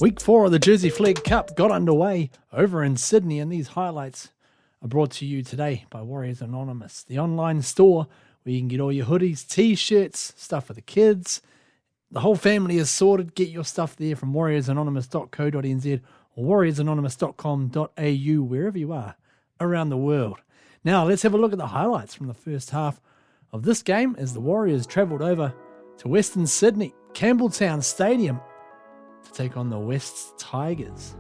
Week 4 of the Jersey Flegg Cup got underway over in Sydney, and these highlights are brought to you today by Warriors Anonymous, the online store where you can get all your hoodies, t-shirts, stuff for the kids. The whole family is sorted. Get your stuff there from warriorsanonymous.co.nz or warriorsanonymous.com.au, wherever you are around the world. Now, let's have a look at the highlights from the first half of this game as the Warriors travelled over to Western Sydney, Campbelltown Stadium, to take on the West's Tigers.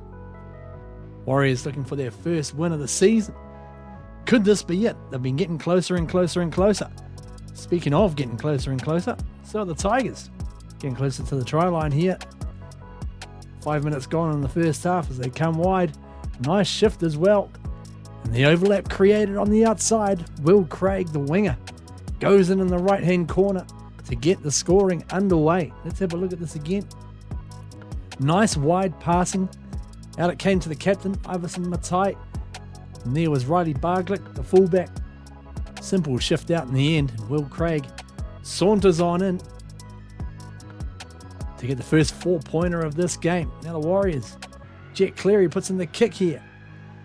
Warriors looking for their first win of the season. Could this be it? They've been getting closer and closer and closer. Speaking of getting closer and closer, so are the Tigers. Getting closer to the try line here. 5 minutes gone in the first half as they come wide. Nice shift as well. And the overlap created on the outside. Will Craig, the winger, goes in the right-hand corner to get the scoring underway. Let's have a look at this again. Nice wide passing. Out it came to the captain, Iverson Matai. And there was Riley Barglick, the fullback. Simple shift out in the end. And Will Craig saunters on in to get the first 4-pointer of this game. Now the Warriors. Jet Cleary puts in the kick here.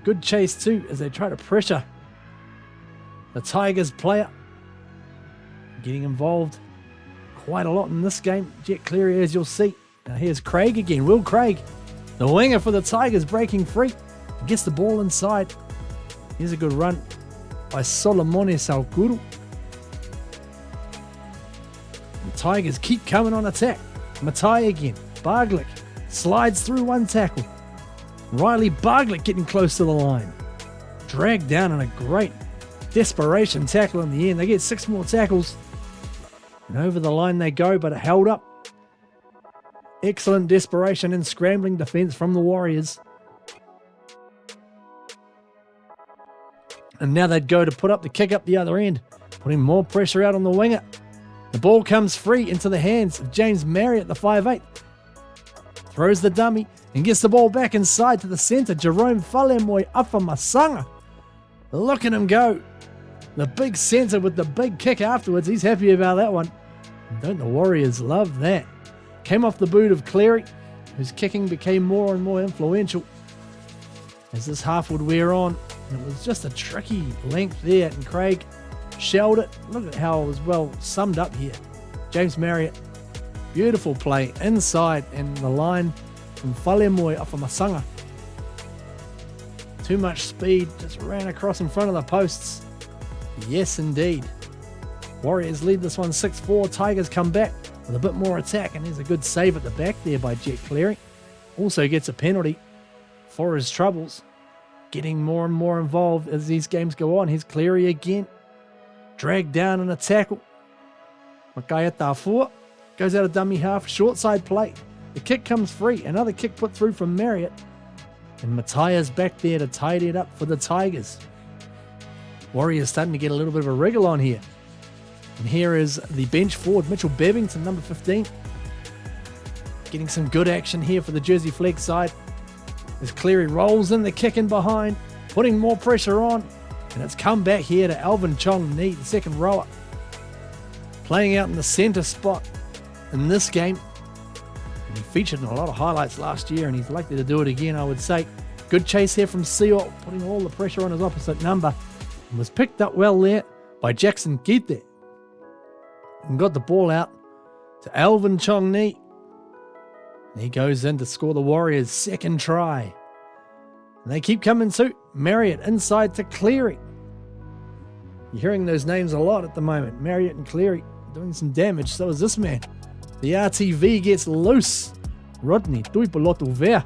Good chase too as they try to pressure the Tigers player. Getting involved quite a lot in this game. Jet Cleary, as you'll see. Now here's Craig again. Will Craig, the winger for the Tigers, breaking free. Gets the ball inside. Here's a good run by Solomone Saukuru. The Tigers keep coming on attack. Matai again. Barglick slides through one tackle. Riley Barglick getting close to the line. Dragged down in a great desperation tackle in the end. They get 6 more tackles. And over the line they go, but it held up. Excellent desperation and scrambling defense from the Warriors. And now they'd go to put up the kick up the other end, putting more pressure out on the winger. The ball comes free into the hands of James Marriott, the 5'8". Throws the dummy and gets the ball back inside to the centre. Jerome Falemoy Afamasanga. Look at him go. The big centre with the big kick afterwards. He's happy about that one. Don't the Warriors love that? Came off the boot of Cleary, whose kicking became more and more influential as this half would wear on. And it was just a tricky length there, and Craig shelled it. Look at how it was well summed up here. James Marriott, beautiful play inside, and the line from Falemoy Afamasanga. Too much speed, just ran across in front of the posts. Yes, indeed. Warriors lead this one 6-4. Tigers come back with a bit more attack, and there's a good save at the back there by Jet Cleary. Also gets a penalty for his troubles. Getting more and more involved as these games go on. Here's Cleary again. Dragged down in a tackle. Makaya Tafua goes out of dummy half. Short side play. The kick comes free. Another kick put through from Marriott. And Matthias back there to tidy it up for the Tigers. Warriors starting to get a little bit of a wriggle on here. And here is the bench forward, Mitchell Bevington, number 15. Getting some good action here for the Jersey Flegg side. As Cleary rolls in the kick in behind, putting more pressure on. And it's come back here to Alvin Chong Ni, the second rower. Playing out in the centre spot in this game. And he featured in a lot of highlights last year, and he's likely to do it again, I would say. Good chase here from Seo, putting all the pressure on his opposite number. And was picked up well there by Jackson Kite. And got the ball out to Alvin Chong Ni. And he goes in to score the Warriors' second try. And they keep coming too. Marriott inside to Cleary. You're hearing those names a lot at the moment. Marriott and Cleary doing some damage. So is this man. The RTV gets loose. Rodney Tuipolotu Ver.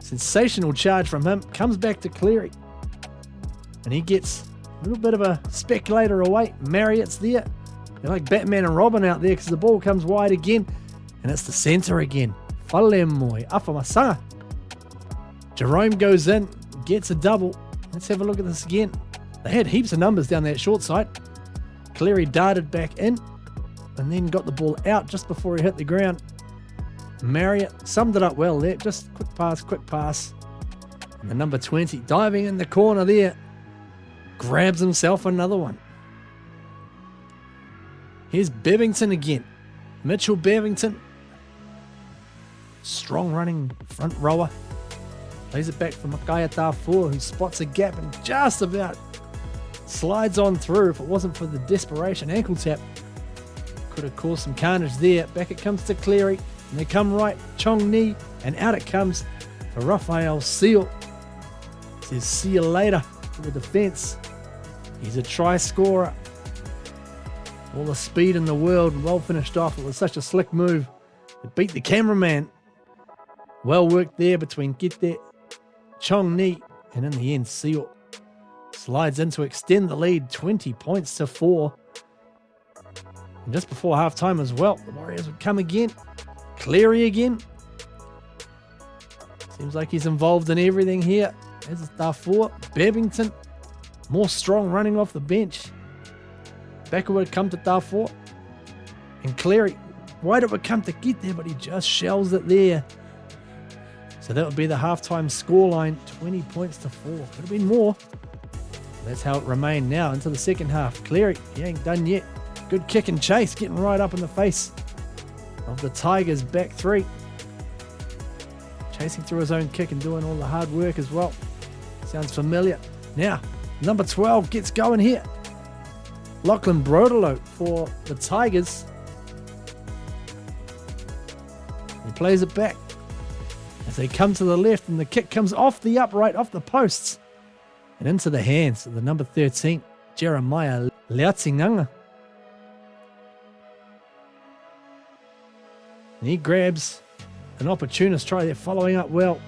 Sensational charge from him. Comes back to Cleary. And he gets a little bit of a speculator away. Marriott's there. They're like Batman and Robin out there because the ball comes wide again. And it's the centre again. Falemoy Afamasanga. Jerome goes in, gets a double. Let's have a look at this again. They had heaps of numbers down that short side. Cleary darted back in and then got the ball out just before he hit the ground. Marriott summed it up well there. Just quick pass. And the number 20 diving in the corner there. Grabs himself another one. Here's Bevington again. Mitchell Bevington. strong running front rower. Plays it back for Makaya Tafua, who spots a gap and just about slides on through. If it wasn't for the desperation ankle tap, could have caused some carnage there. Back it comes to Cleary, and they come right, Chong Ni, and out it comes to Raphael Seal. Says see you later to the defence. He's a try scorer. All the speed in the world, well finished off. It was such a slick move. It beat the cameraman. Well worked there between Kite, Chong Ni, and in the end, Seal slides in to extend the lead 20 points to 4. And just before halftime as well, the Warriors would come again. Cleary again. Seems like he's involved in everything here. There's Tafua, Bevington, more strong running off the bench. Back it would come to Tafua. And Cleary, wide it would come to Kite, but he just shells it there. So that would be the halftime scoreline, 20 points to 4. Could have been more. That's how it remained now into the second half. Cleary, he ain't done yet. Good kick and chase, getting right up in the face of the Tigers' back three. Chasing through his own kick and doing all the hard work as well. Sounds familiar. Now, number 12 gets going here. Lachlan Brodelo for the Tigers. He plays it back as they come to the left, and the kick comes off the upright, off the posts, and into the hands of the number 13, Jeremiah Liatsinganga. And he grabs an opportunist try there, following up well.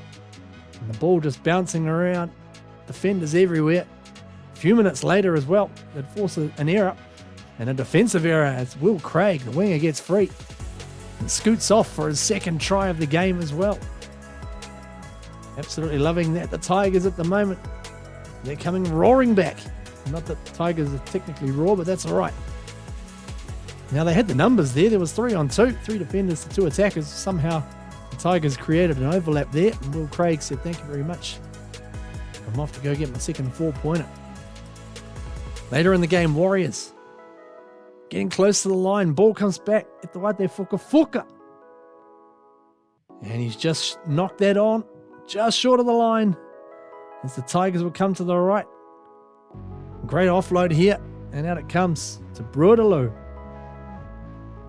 And the ball just bouncing around. Defenders everywhere. A few minutes later as well, they'd force an error and a defensive error as Will Craig, the winger, gets free and scoots off for his second try of the game as well. Absolutely loving that. The Tigers at the moment, they're coming roaring back. Not that the Tigers are technically raw, but that's all right. Now they had the numbers there. There was 3-on-2, 3 defenders to 2 attackers. Somehow the Tigers created an overlap there, and Will Craig said, "Thank you very much. I'm off to go get my second 4-pointer." Later in the game, Warriors getting close to the line. Ball comes back at the Wate Fuka. And he's just knocked that on, just short of the line, as the Tigers will come to the right. Great offload here, and out it comes to Brodelo.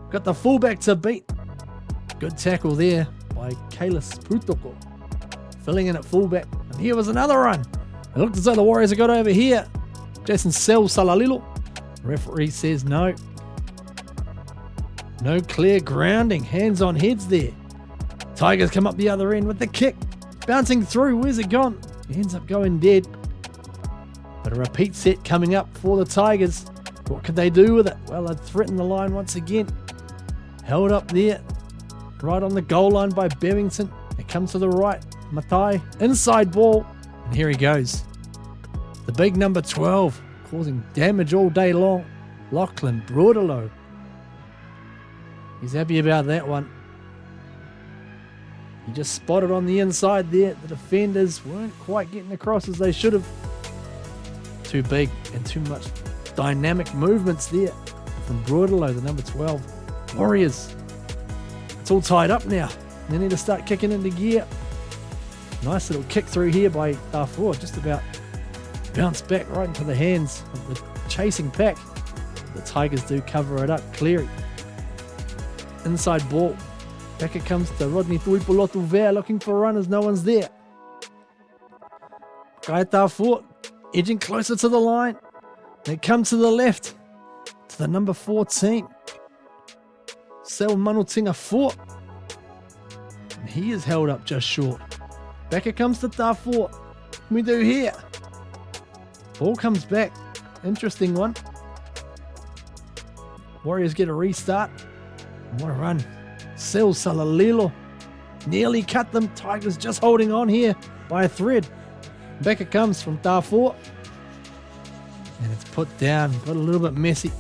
Got the fullback to beat. Good tackle there by Kalis Putoko. Filling in at fullback. And here was another run. It looked as though the Warriors had got over here. Jason Sel Salalilo. Referee says no. No clear grounding. Hands on heads there. Tigers come up the other end with the kick. Bouncing through. Where's it gone? He ends up going dead. But a repeat set coming up for the Tigers. What could they do with it? Well, they'd threaten the line once again. Held up there. Right on the goal line by Bevington. It comes to the right. Matai. Inside ball. And here he goes. The big number 12. Causing damage all day long. Lachlan Brodelo. He's happy about that one. He just spotted on the inside there. The defenders weren't quite getting across as they should have. Too big and too much dynamic movements there from Brodelo, the number 12. Warriors. It's all tied up now. They need to start kicking into gear. Nice little kick through here by Darfur. Just about bounced back right into the hands of the chasing pack. The Tigers do cover it up. Cleary. Inside ball. Back it comes to Rodney Tuipolotu Vea looking for runners. No one's there. Kai Darfur edging closer to the line. They come to the left. To the number 14. Sel Manutinga 4. And he is held up just short. Back it comes to Darfur. What can we do here? Ball comes back. Interesting one. Warriors get a restart. And what a run. Sel Salalilo. Nearly cut them. Tigers just holding on here by a thread. Back it comes from Darfur. And it's put down. Got a little bit messy.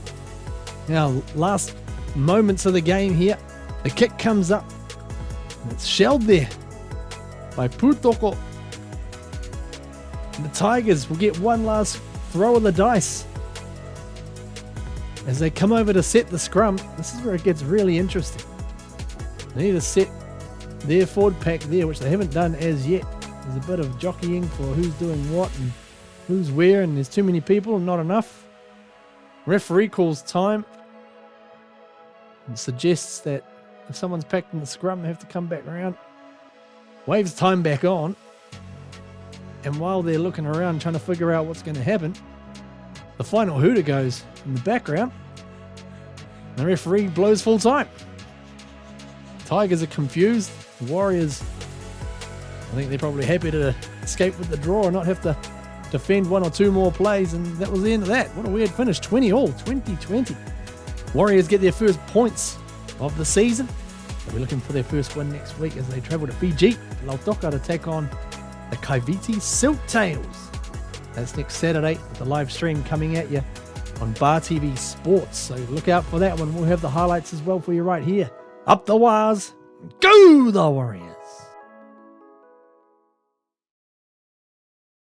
Now, last moments of the game here. The kick comes up. And it's shelled there by Putoko. And the Tigers will get one last throw of the dice. As they come over to set the scrum, this is where it gets really interesting. They need to set their forward pack there, which they haven't done as yet. There's a bit of jockeying for who's doing what and who's where, and there's too many people and not enough. Referee calls time and suggests that if someone's packed in the scrum, they have to come back around. Waves time back on, and while they're looking around trying to figure out what's going to happen, the final hooter goes in the background, and the referee blows full time. Tigers are confused. The Warriors, I think they're probably happy to escape with the draw and not have to defend one or two more plays, and that was the end of that. What a weird finish. 20-20. Warriors get their first points of the season. They'll be looking for their first win next week as they travel to Fiji. Lautoka to take on the Kaiviti Silktails. That's next Saturday with the live stream coming at you on Bar TV Sports. So look out for that one. We'll have the highlights as well for you right here. Up the wires. Go the Warriors.